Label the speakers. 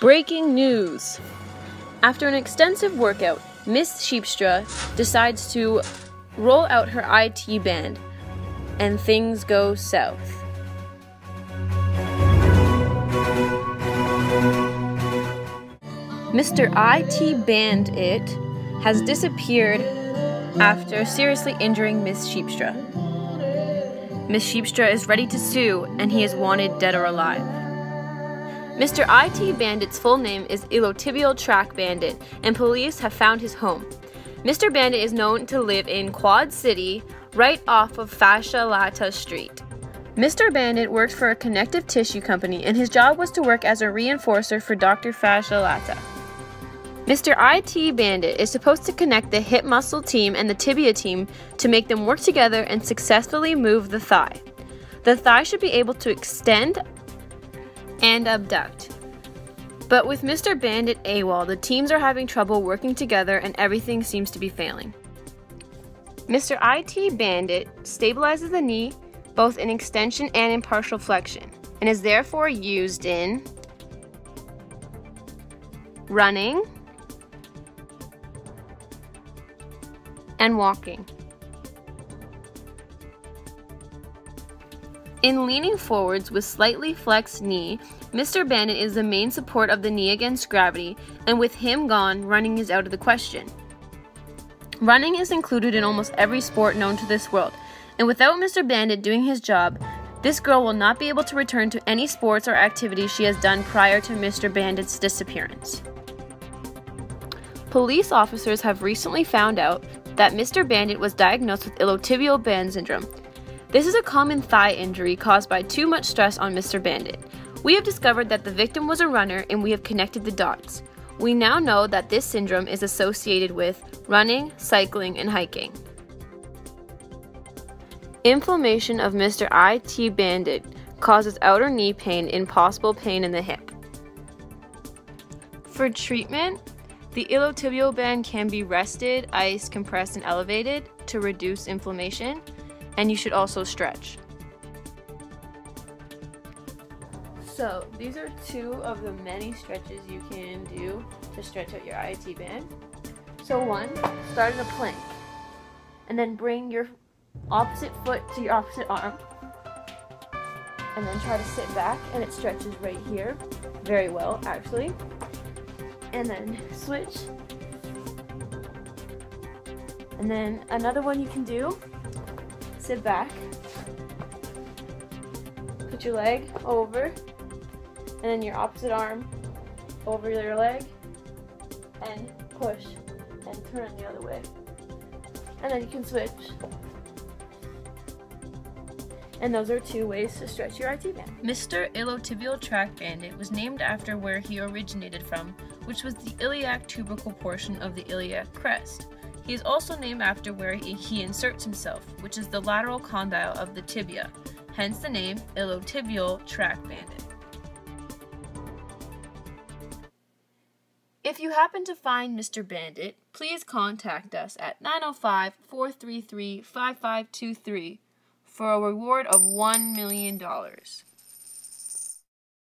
Speaker 1: Breaking news! After an extensive workout, Miss Sheepstra decides to roll out her IT band, and things go south. Mr. IT Bandit has disappeared after seriously injuring Miss Sheepstra. Miss Sheepstra is ready to sue, and he is wanted dead or alive. Mr. IT Bandit's full name is Iliotibial Track Bandit, and police have found his home. Mr. Bandit is known to live in Quad City, right off of Fascia Lata Street. Mr. Bandit worked for a connective tissue company, and his job was to work as a reinforcer for Dr. Fascia Lata. Mr. IT Bandit is supposed to connect the hip muscle team and the tibia team to make them work together and successfully move the thigh. The thigh should be able to extend and abduct. But with Mr. Bandit AWOL, the teams are having trouble working together and everything seems to be failing. Mr. IT Bandit stabilizes the knee both in extension and in partial flexion, and is therefore used in running and walking. In leaning forwards with slightly flexed knee, Mr. Bandit is the main support of the knee against gravity, and with him gone, running is out of the question. Running is included in almost every sport known to this world, and without Mr. Bandit doing his job, this girl will not be able to return to any sports or activities she has done prior to Mr. Bandit's disappearance. Police officers have recently found out that Mr. Bandit was diagnosed with iliotibial band syndrome. This is a common thigh injury caused by too much stress on Mr. Bandit. We have discovered that the victim was a runner, and we have connected the dots. We now know that this syndrome is associated with running, cycling, and hiking. Inflammation of Mr. IT Bandit causes outer knee pain and possible pain in the hip. For treatment, the iliotibial band can be rested, iced, compressed, and elevated to reduce inflammation, and you should also stretch. So these are two of the many stretches you can do to stretch out your IT band. So one, start in a plank, and then bring your opposite foot to your opposite arm, and then try to sit back, and it stretches right here, very well actually. And then switch, and then another one you can do, sit back, put your leg over, and then your opposite arm over your leg, and push, and turn the other way. And then you can switch. And those are two ways to stretch your IT band. Mr. Iliotibial Track Bandit was named after where he originated from, which was the iliac tubercle portion of the iliac crest. He is also named after where he inserts himself, which is the lateral condyle of the tibia, hence the name Iliotibial Track Bandit. If you happen to find Mr. Bandit, please contact us at 905-433-5523 for a reward of $1 million.